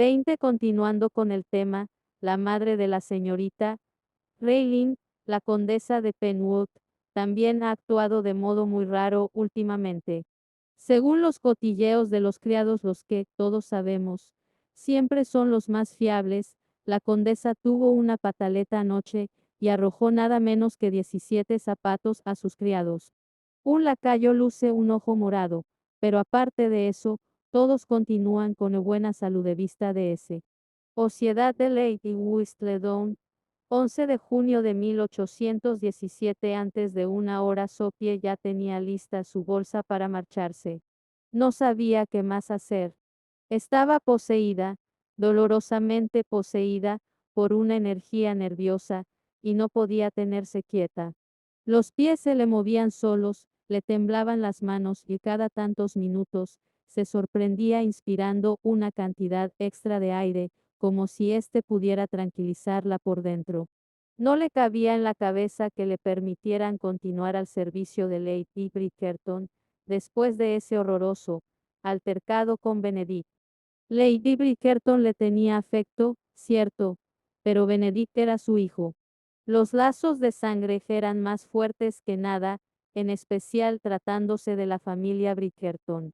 20. Continuando con el tema, la madre de la señorita Rayling, la condesa de Penwood, también ha actuado de modo muy raro últimamente. Según los cotilleos de los criados, los que, todos sabemos, siempre son los más fiables, la condesa tuvo una pataleta anoche y arrojó nada menos que 17 zapatos a sus criados. Un lacayo luce un ojo morado, pero aparte de eso, todos continúan con buena salud de vista de ese. Sociedad de Lady Whistledown, 11 de junio de 1817. Antes de una hora Sophie ya tenía lista su bolsa para marcharse. No sabía qué más hacer. Estaba poseída, dolorosamente poseída, por una energía nerviosa, y no podía tenerse quieta. Los pies se le movían solos, le temblaban las manos y cada tantos minutos se sorprendía inspirando una cantidad extra de aire, como si éste pudiera tranquilizarla por dentro. No le cabía en la cabeza que le permitieran continuar al servicio de Lady Bridgerton, después de ese horroroso altercado con Benedict. Lady Bridgerton le tenía afecto, cierto, pero Benedict era su hijo. Los lazos de sangre eran más fuertes que nada, en especial tratándose de la familia Bridgerton.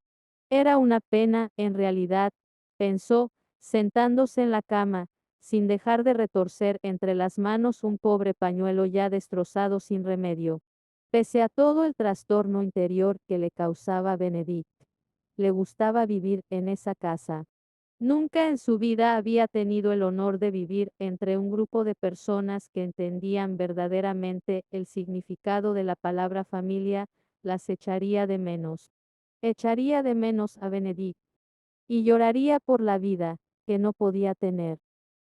Era una pena, en realidad, pensó, sentándose en la cama, sin dejar de retorcer entre las manos un pobre pañuelo ya destrozado sin remedio. Pese a todo el trastorno interior que le causaba Benedict, le gustaba vivir en esa casa. Nunca en su vida había tenido el honor de vivir entre un grupo de personas que entendían verdaderamente el significado de la palabra familia, las echaría de menos. Echaría de menos a Benedict y lloraría por la vida que no podía tener.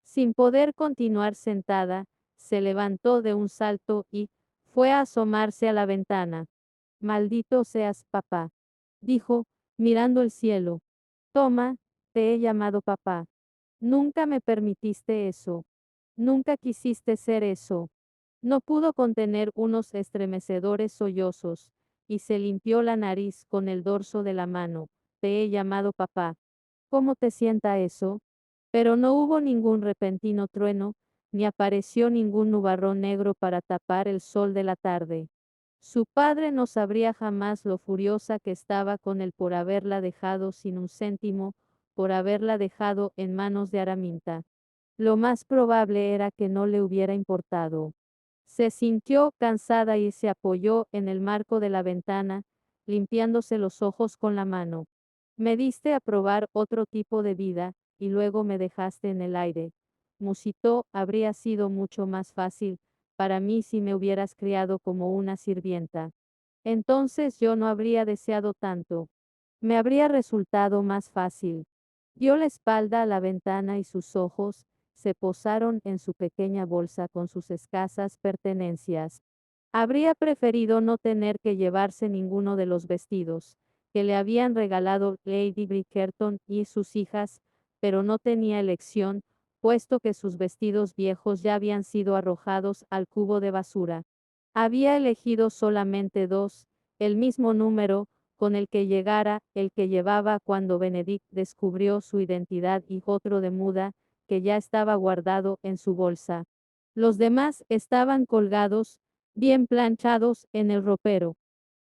Sin poder continuar sentada, se levantó de un salto y fue a asomarse a la ventana. Maldito seas, papá, dijo, mirando el cielo. Toma, te he llamado papá. Nunca me permitiste eso. Nunca quisiste ser eso. No pudo contener unos estremecedores sollozos, y se limpió la nariz con el dorso de la mano. Te he llamado papá. ¿Cómo te sienta eso? Pero no hubo ningún repentino trueno, ni apareció ningún nubarrón negro para tapar el sol de la tarde. Su padre no sabría jamás lo furiosa que estaba con él por haberla dejado sin un céntimo, por haberla dejado en manos de Araminta. Lo más probable era que no le hubiera importado. Se sintió cansada y se apoyó en el marco de la ventana, limpiándose los ojos con la mano. Me diste a probar otro tipo de vida, y luego me dejaste en el aire. Musitó, habría sido mucho más fácil para mí si me hubieras criado como una sirvienta. Entonces yo no habría deseado tanto. Me habría resultado más fácil. Dio la espalda a la ventana y sus ojos se posaron en su pequeña bolsa con sus escasas pertenencias. Habría preferido no tener que llevarse ninguno de los vestidos que le habían regalado Lady Bridgerton y sus hijas, pero no tenía elección, puesto que sus vestidos viejos ya habían sido arrojados al cubo de basura. Había elegido solamente dos, el mismo número, con el que llegara, el que llevaba cuando Benedict descubrió su identidad y otro de muda, que ya estaba guardado en su bolsa. Los demás estaban colgados, bien planchados, en el ropero.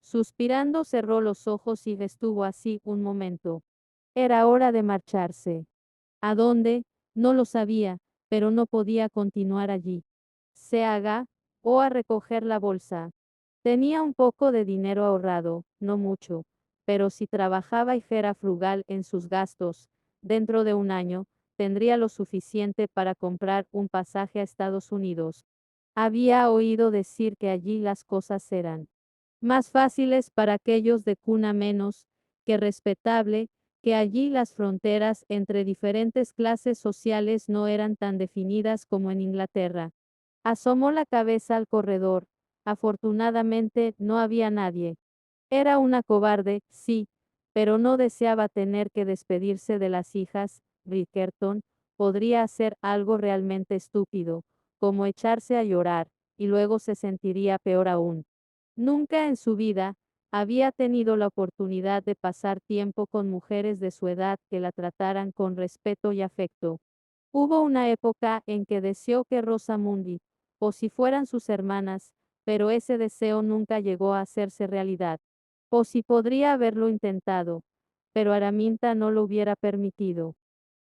Suspirando cerró los ojos y estuvo así un momento. Era hora de marcharse. ¿A dónde? No lo sabía, pero no podía continuar allí. Se haga, o a recoger la bolsa. Tenía un poco de dinero ahorrado, no mucho, pero si trabajaba y era frugal en sus gastos, dentro de un año, tendría lo suficiente para comprar un pasaje a Estados Unidos. Había oído decir que allí las cosas eran más fáciles para aquellos de cuna menos que respetable, que allí las fronteras entre diferentes clases sociales no eran tan definidas como en Inglaterra. Asomó la cabeza al corredor. Afortunadamente no había nadie. Era una cobarde, sí, pero no deseaba tener que despedirse de las hijas. Bridgerton podría hacer algo realmente estúpido, como echarse a llorar, y luego se sentiría peor aún. Nunca en su vida Había tenido la oportunidad de pasar tiempo con mujeres de su edad que la trataran con respeto y afecto. Hubo una época en que deseó que Rosamundi, o si fueran sus hermanas, pero ese deseo nunca llegó a hacerse realidad. O si podría haberlo intentado, pero Araminta no lo hubiera permitido.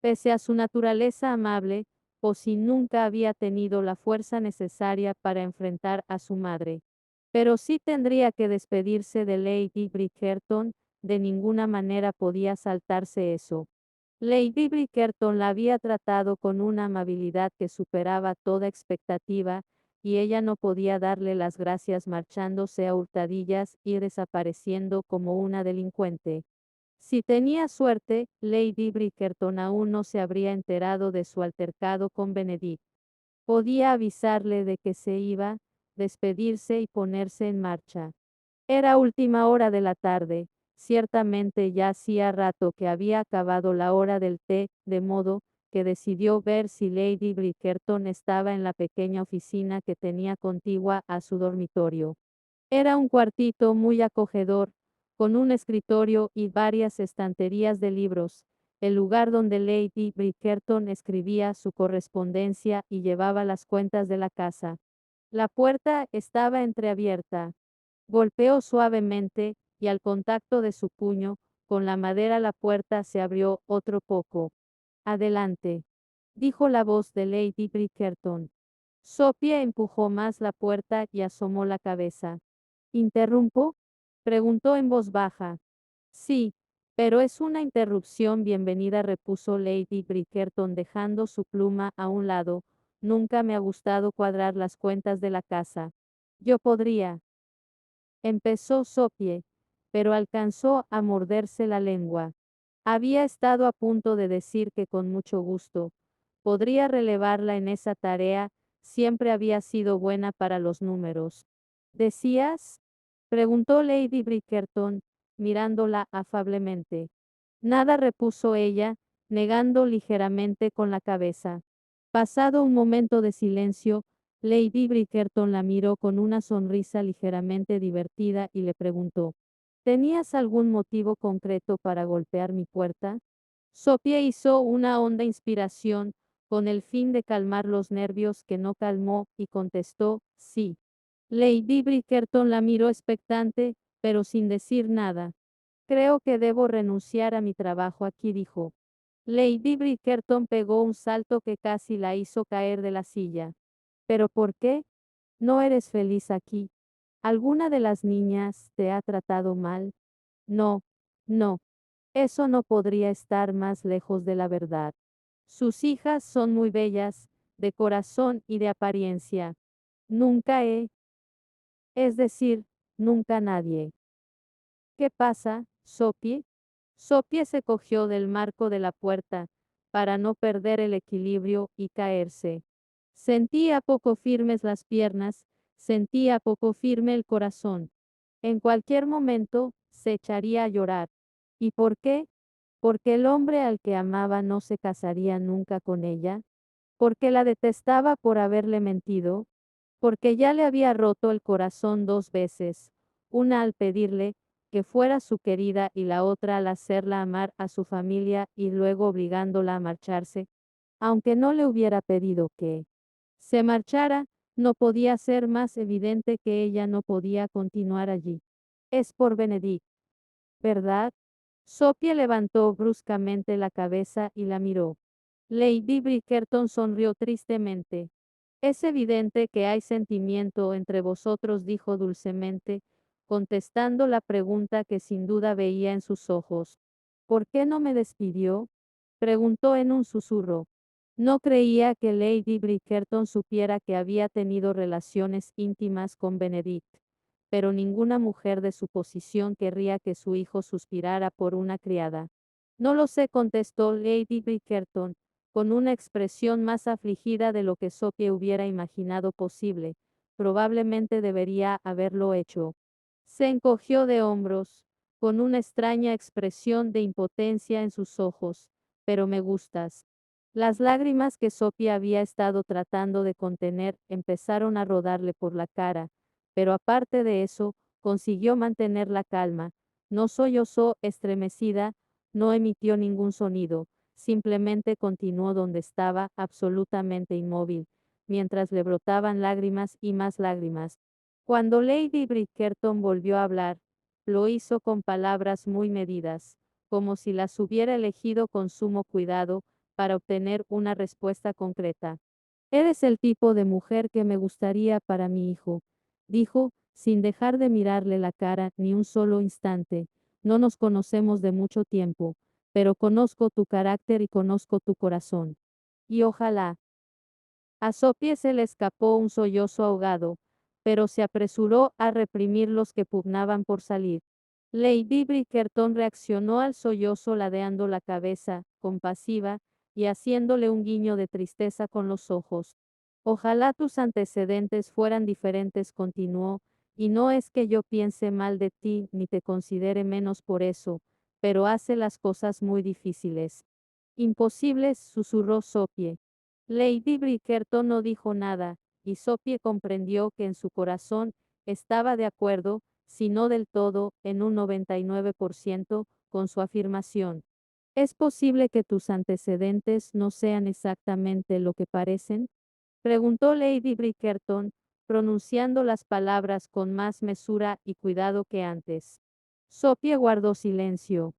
Pese a su naturaleza amable, Posey nunca había tenido la fuerza necesaria para enfrentar a su madre. Pero sí tendría que despedirse de Lady Bridgerton, de ninguna manera podía saltarse eso. Lady Bridgerton la había tratado con una amabilidad que superaba toda expectativa, y ella no podía darle las gracias marchándose a hurtadillas y desapareciendo como una delincuente. Si tenía suerte, Lady Bridgerton aún no se habría enterado de su altercado con Benedict. Podía avisarle de que se iba, despedirse y ponerse en marcha. Era última hora de la tarde, ciertamente ya hacía rato que había acabado la hora del té, de modo que decidió ver si Lady Bridgerton estaba en la pequeña oficina que tenía contigua a su dormitorio. Era un cuartito muy acogedor, con un escritorio y varias estanterías de libros, el lugar donde Lady Bridgerton escribía su correspondencia y llevaba las cuentas de la casa. La puerta estaba entreabierta. Golpeó suavemente, y al contacto de su puño con la madera la puerta se abrió otro poco. Adelante, dijo la voz de Lady Bridgerton. Sophie empujó más la puerta y asomó la cabeza. ¿Interrumpo? Preguntó en voz baja. Sí, pero es una interrupción bienvenida, repuso Lady Bridgerton dejando su pluma a un lado. Nunca me ha gustado cuadrar las cuentas de la casa. Yo podría. Empezó Sophie, pero alcanzó a morderse la lengua. Había estado a punto de decir que con mucho gusto podría relevarla en esa tarea, siempre había sido buena para los números. ¿Decías? Preguntó Lady Bridgerton, mirándola afablemente. Nada, repuso ella, negando ligeramente con la cabeza. Pasado un momento de silencio, Lady Bridgerton la miró con una sonrisa ligeramente divertida y le preguntó: ¿Tenías algún motivo concreto para golpear mi puerta? Sophie hizo una honda inspiración, con el fin de calmar los nervios que no calmó, y contestó: sí. Lady Bridgerton la miró expectante, pero sin decir nada. Creo que debo renunciar a mi trabajo aquí, dijo. Lady Bridgerton pegó un salto que casi la hizo caer de la silla. ¿Pero por qué? ¿No eres feliz aquí? ¿Alguna de las niñas te ha tratado mal? No, no. Eso no podría estar más lejos de la verdad. Sus hijas son muy bellas, de corazón y de apariencia. Nunca he, es decir, nunca nadie. ¿Qué pasa, Sophie? Sophie se cogió del marco de la puerta, para no perder el equilibrio y caerse. Sentía poco firmes las piernas, sentía poco firme el corazón. En cualquier momento, se echaría a llorar. ¿Y por qué? Porque el hombre al que amaba no se casaría nunca con ella. Porque la detestaba por haberle mentido. Porque ya le había roto el corazón dos veces, una al pedirle que fuera su querida y la otra al hacerla amar a su familia y luego obligándola a marcharse. Aunque no le hubiera pedido que se marchara, no podía ser más evidente que ella no podía continuar allí. Es por Benedict, ¿verdad? Sophie levantó bruscamente la cabeza y la miró. Lady Bridgerton sonrió tristemente. Es evidente que hay sentimiento entre vosotros, dijo dulcemente, contestando la pregunta que sin duda veía en sus ojos. ¿Por qué no me despidió? Preguntó en un susurro. No creía que Lady Bridgerton supiera que había tenido relaciones íntimas con Benedict, pero ninguna mujer de su posición querría que su hijo suspirara por una criada. No lo sé, contestó Lady Bridgerton, con una expresión más afligida de lo que Sophie hubiera imaginado posible. Probablemente debería haberlo hecho. Se encogió de hombros, con una extraña expresión de impotencia en sus ojos. Pero me gustas. Las lágrimas que Sophie había estado tratando de contener empezaron a rodarle por la cara, pero aparte de eso, consiguió mantener la calma. No sollozó estremecida, no emitió ningún sonido, simplemente continuó donde estaba, absolutamente inmóvil, mientras le brotaban lágrimas y más lágrimas. Cuando Lady Bridgerton volvió a hablar, lo hizo con palabras muy medidas, como si las hubiera elegido con sumo cuidado, para obtener una respuesta concreta. Eres el tipo de mujer que me gustaría para mi hijo, dijo, sin dejar de mirarle la cara ni un solo instante. No nos conocemos de mucho tiempo, pero conozco tu carácter y conozco tu corazón. Y ojalá. A Sophie se le escapó un sollozo ahogado, pero se apresuró a reprimir los que pugnaban por salir. Lady Bridgerton reaccionó al sollozo ladeando la cabeza, compasiva, y haciéndole un guiño de tristeza con los ojos. Ojalá tus antecedentes fueran diferentes, continuó, y no es que yo piense mal de ti ni te considere menos por eso, pero hace las cosas muy difíciles. Imposibles, susurró Sophie. Lady Bridgerton no dijo nada, y Sophie comprendió que en su corazón estaba de acuerdo, si no del todo, en un 99%, con su afirmación. ¿Es posible que tus antecedentes no sean exactamente lo que parecen? Preguntó Lady Bridgerton, pronunciando las palabras con más mesura y cuidado que antes. Sophie guardó silencio.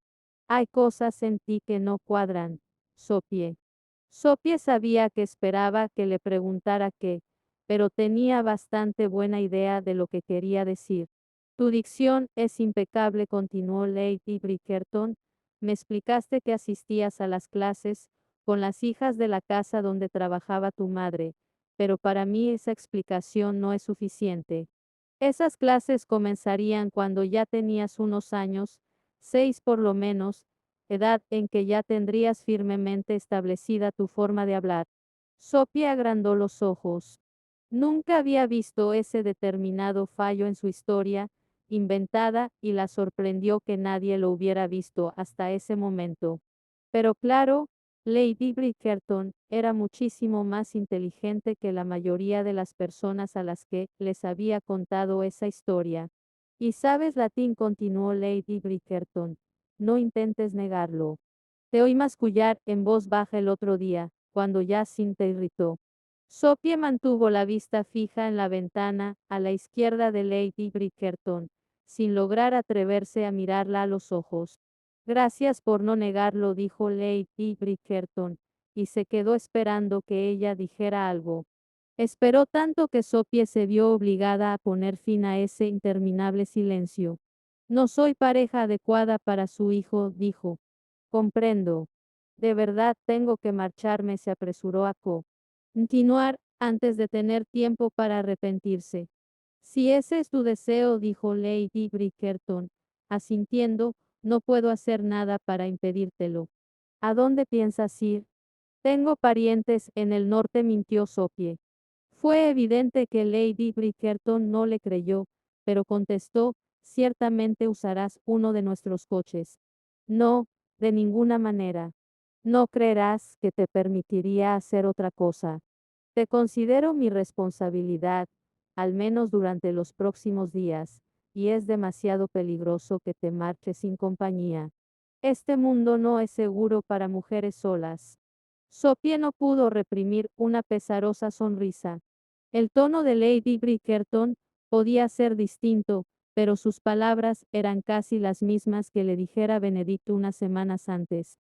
Hay cosas en ti que no cuadran, Sophie. Sophie sabía que esperaba que le preguntara qué, pero tenía bastante buena idea de lo que quería decir. Tu dicción es impecable, continuó Lady Bridgerton. Me explicaste que asistías a las clases con las hijas de la casa donde trabajaba tu madre, pero para mí esa explicación no es suficiente. Esas clases comenzarían cuando ya tenías unos años, 6 por lo menos, edad en que ya tendrías firmemente establecida tu forma de hablar. Sophie agrandó los ojos. Nunca había visto ese determinado fallo en su historia, inventada, y la sorprendió que nadie lo hubiera visto hasta ese momento. Pero claro, Lady Bridgerton era muchísimo más inteligente que la mayoría de las personas a las que les había contado esa historia. Y sabes latín, continuó Lady Bridgerton. No intentes negarlo. Te oí mascullar en voz baja el otro día, cuando Jacin te irritó. Sophie mantuvo la vista fija en la ventana, a la izquierda de Lady Bridgerton, sin lograr atreverse a mirarla a los ojos. Gracias por no negarlo, dijo Lady Bridgerton, y se quedó esperando que ella dijera algo. Esperó tanto que Sophie se vio obligada a poner fin a ese interminable silencio. No soy pareja adecuada para su hijo, dijo. Comprendo. De verdad tengo que marcharme, se apresuró a continuar, antes de tener tiempo para arrepentirse. Si ese es tu deseo, dijo Lady Bridgerton, asintiendo, no puedo hacer nada para impedírtelo. ¿A dónde piensas ir? Tengo parientes en el norte, mintió Sophie. Fue evidente que Lady Bridgerton no le creyó, pero contestó, ciertamente usarás uno de nuestros coches. No, de ninguna manera. No creerás que te permitiría hacer otra cosa. Te considero mi responsabilidad, al menos durante los próximos días, y es demasiado peligroso que te marches sin compañía. Este mundo no es seguro para mujeres solas. Sophie no pudo reprimir una pesarosa sonrisa. El tono de Lady Bridgerton podía ser distinto, pero sus palabras eran casi las mismas que le dijera Benedicto unas semanas antes.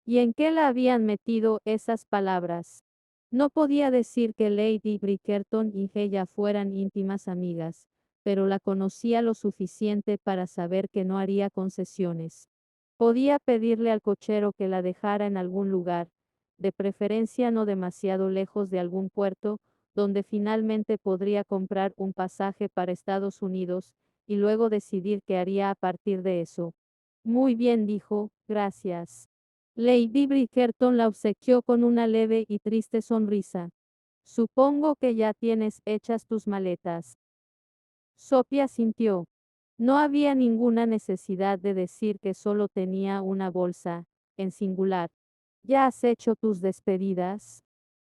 ¿Y en qué la habían metido esas palabras? No podía decir que Lady Bridgerton y ella fueran íntimas amigas, pero la conocía lo suficiente para saber que no haría concesiones. Podía pedirle al cochero que la dejara en algún lugar, de preferencia no demasiado lejos de algún puerto, donde finalmente podría comprar un pasaje para Estados Unidos, y luego decidir qué haría a partir de eso. Muy bien, dijo, gracias. Lady Bridgerton la obsequió con una leve y triste sonrisa. Supongo que ya tienes hechas tus maletas. Sophie asintió. No había ninguna necesidad de decir que solo tenía una bolsa, en singular. ¿Ya has hecho tus despedidas?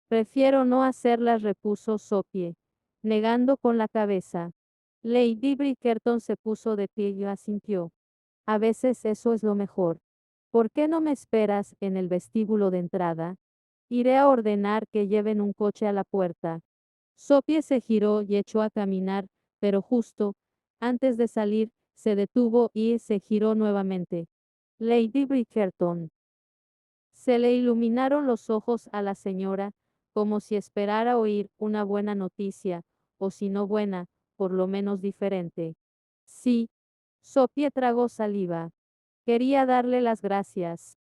Prefiero no hacerlas, repuso Sophie, negando con la cabeza. Lady Bridgerton se puso de pie y asintió. A veces eso es lo mejor. ¿Por qué no me esperas en el vestíbulo de entrada? Iré a ordenar que lleven un coche a la puerta. Sophie se giró y echó a caminar, pero justo antes de salir, se detuvo y se giró nuevamente. Lady Bridgerton. Se le iluminaron los ojos a la señora, como si esperara oír una buena noticia, o si no buena, por lo menos diferente. Sí. Sophie tragó saliva. Quería darle las gracias.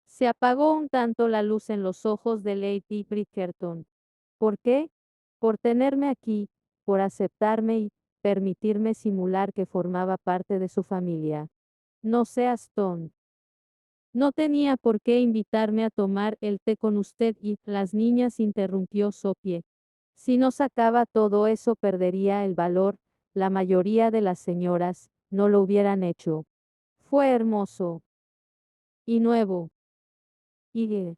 Se apagó un tanto la luz en los ojos de Lady Bridgerton. ¿Por qué? Por tenerme aquí, por aceptarme y permitirme simular que formaba parte de su familia. No seas tonto. No tenía por qué invitarme a tomar el té con usted y las niñas, interrumpió Sophie. Si no sacaba todo eso perdería el valor, la mayoría de las señoras no lo hubieran hecho. Fue hermoso. Y nuevo. Y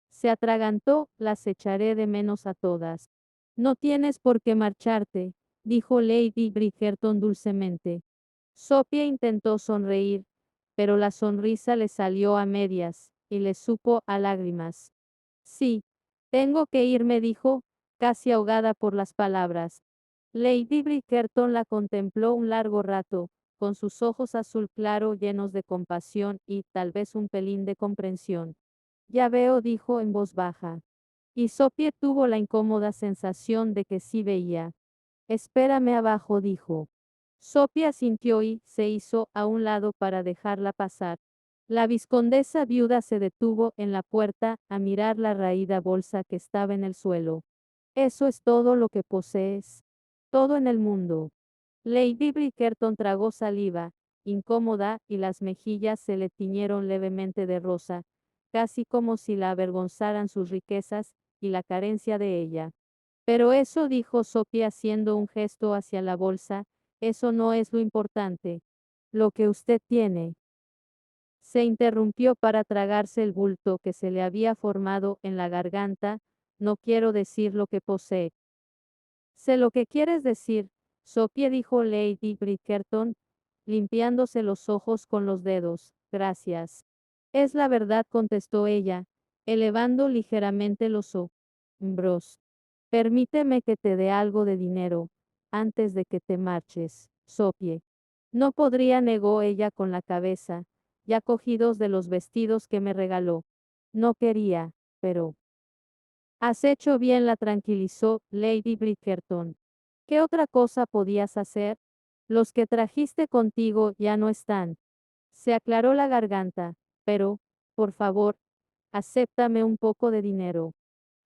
se atragantó, las echaré de menos a todas. No tienes por qué marcharte, dijo Lady Bridgerton dulcemente. Sophie intentó sonreír, pero la sonrisa le salió a medias, y le supo a lágrimas. Sí, tengo que irme, dijo, casi ahogada por las palabras. Lady Bridgerton la contempló un largo rato, con sus ojos azul claro llenos de compasión y, tal vez un pelín de comprensión. Ya veo, dijo en voz baja. Y Sophie tuvo la incómoda sensación de que sí veía. Espérame abajo, dijo. Sophie asintió y se hizo a un lado para dejarla pasar. La vizcondesa viuda se detuvo en la puerta a mirar la raída bolsa que estaba en el suelo. Eso es todo lo que posees. Todo en el mundo. Lady Bridgerton tragó saliva, incómoda, y las mejillas se le tiñeron levemente de rosa, casi como si la avergonzaran sus riquezas y la carencia de ella. Pero eso, dijo Sophie haciendo un gesto hacia la bolsa, eso no es lo importante. Lo que usted tiene. Se interrumpió para tragarse el bulto que se le había formado en la garganta. No quiero decir lo que posee. Sé lo que quieres decir, Sophie, dijo Lady Bridgerton, limpiándose los ojos con los dedos. Gracias. Es la verdad, contestó ella, elevando ligeramente los hombros. Permíteme que te dé algo de dinero, antes de que te marches, Sophie. No podría, negó ella con la cabeza, ya cogidos de los vestidos que me regaló. No quería, pero... Has hecho bien, la tranquilizó Lady Bridgerton. ¿Qué otra cosa podías hacer? Los que trajiste contigo ya no están. Se aclaró la garganta, pero, por favor, acéptame un poco de dinero.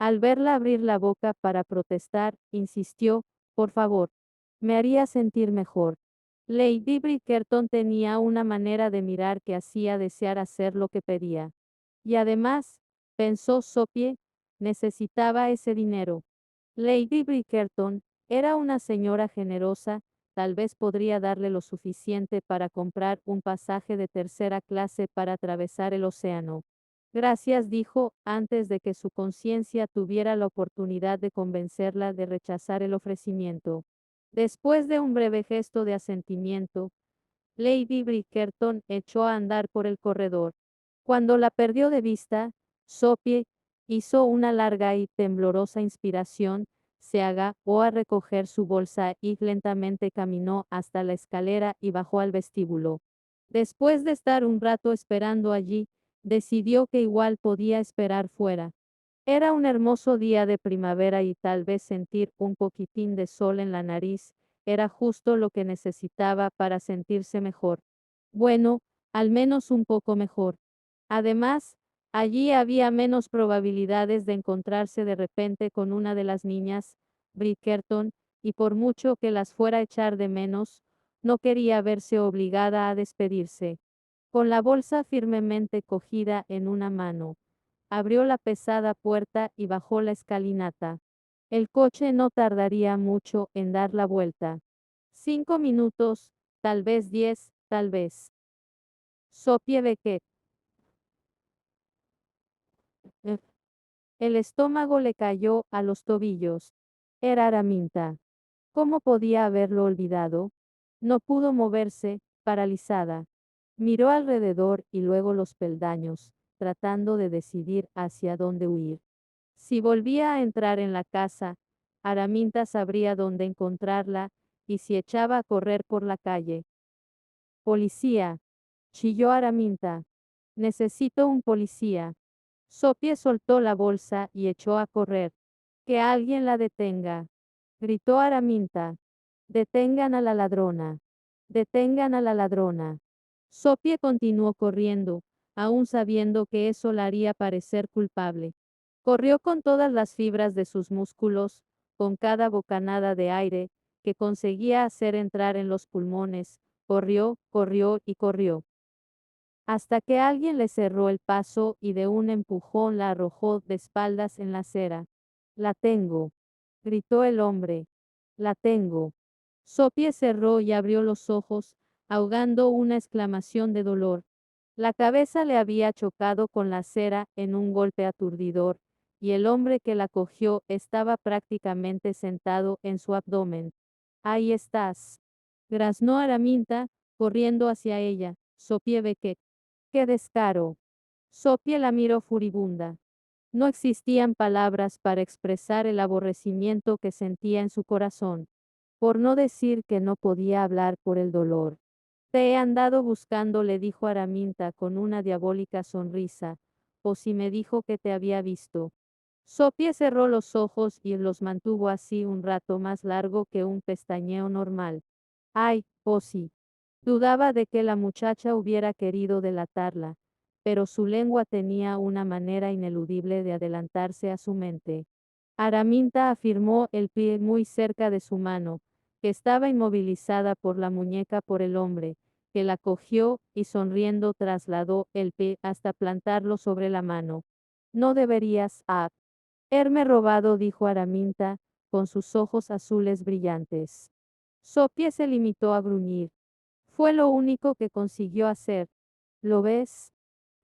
Al verla abrir la boca para protestar, insistió, por favor, me haría sentir mejor. Lady Bridgerton tenía una manera de mirar que hacía desear hacer lo que pedía. Y además, pensó Sophie, necesitaba ese dinero. Lady Bridgerton era una señora generosa, tal vez podría darle lo suficiente para comprar un pasaje de tercera clase para atravesar el océano. Gracias, dijo, antes de que su conciencia tuviera la oportunidad de convencerla de rechazar el ofrecimiento. Después de un breve gesto de asentimiento, Lady Bridgerton echó a andar por el corredor. Cuando la perdió de vista, Sophie hizo una larga y temblorosa inspiración, se agachó a recoger su bolsa y lentamente caminó hasta la escalera y bajó al vestíbulo. Después de estar un rato esperando allí, decidió que igual podía esperar fuera. Era un hermoso día de primavera y tal vez sentir un poquitín de sol en la nariz era justo lo que necesitaba para sentirse mejor. Bueno, al menos un poco mejor. Además, allí había menos probabilidades de encontrarse de repente con una de las niñas, Bridgerton, y por mucho que las fuera a echar de menos, no quería verse obligada a despedirse. Con la bolsa firmemente cogida en una mano, abrió la pesada puerta y bajó la escalinata. El coche no tardaría mucho en dar la vuelta. 5 minutos, tal vez 10, tal vez. Sophie Beckett. El estómago le cayó a los tobillos. Era Araminta. ¿Cómo podía haberlo olvidado? No pudo moverse, paralizada. Miró alrededor y luego los peldaños, tratando de decidir hacia dónde huir. Si volvía a entrar en la casa, Araminta sabría dónde encontrarla, y si echaba a correr por la calle. Policía, chilló Araminta. Necesito un policía. Sopie soltó la bolsa y echó a correr. Que alguien la detenga, gritó Araminta. Detengan a la ladrona. Detengan a la ladrona. Sopie continuó corriendo, aún sabiendo que eso la haría parecer culpable. Corrió con todas las fibras de sus músculos, con cada bocanada de aire que conseguía hacer entrar en los pulmones. Corrió, corrió y corrió. Hasta que alguien le cerró el paso y de un empujón la arrojó de espaldas en la acera. La tengo, gritó el hombre. La tengo. Sopie cerró y abrió los ojos, ahogando una exclamación de dolor. La cabeza le había chocado con la acera en un golpe aturdidor, y el hombre que la cogió estaba prácticamente sentado en su abdomen. Ahí estás. Graznó Araminta, corriendo hacia ella. Sopie Beckett. ¡Qué descaro! Sopie la miró furibunda. No existían palabras para expresar el aborrecimiento que sentía en su corazón, por no decir que no podía hablar por el dolor. Te he andado buscando, le dijo Araminta con una diabólica sonrisa, o si me dijo que te había visto. Sopie cerró los ojos y los mantuvo así un rato más largo que un pestañeo normal. Ay, Posi. Dudaba de que la muchacha hubiera querido delatarla, pero su lengua tenía una manera ineludible de adelantarse a su mente. Araminta afirmó el pie muy cerca de su mano, que estaba inmovilizada por la muñeca por el hombre, que la cogió y sonriendo trasladó el pie hasta plantarlo sobre la mano. No deberías haberme robado, dijo Araminta, con sus ojos azules brillantes. Sopie se limitó a gruñir. Fue lo único que consiguió hacer. ¿Lo ves?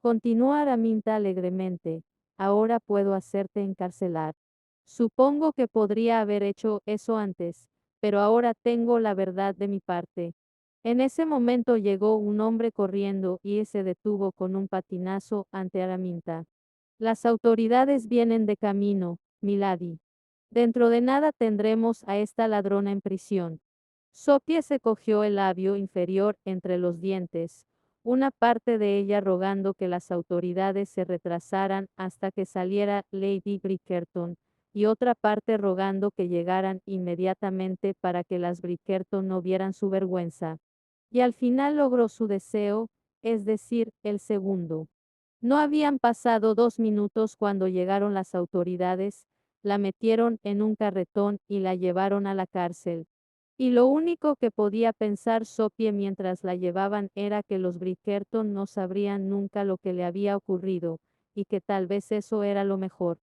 Continuó Araminta alegremente. Ahora puedo hacerte encarcelar. Supongo que podría haber hecho eso antes, pero ahora tengo la verdad de mi parte. En ese momento llegó un hombre corriendo y se detuvo con un patinazo ante Araminta. Las autoridades vienen de camino, milady. Dentro de nada tendremos a esta ladrona en prisión. Sopie se cogió el labio inferior entre los dientes, una parte de ella rogando que las autoridades se retrasaran hasta que saliera Lady Bridgerton, y otra parte rogando que llegaran inmediatamente para que las Bridgerton no vieran su vergüenza. Y al final logró su deseo, es decir, el segundo. No habían pasado 2 minutos cuando llegaron las autoridades, la metieron en un carretón y la llevaron a la cárcel. Y lo único que podía pensar Sopie mientras la llevaban era que los Bridgerton no sabrían nunca lo que le había ocurrido, y que tal vez eso era lo mejor.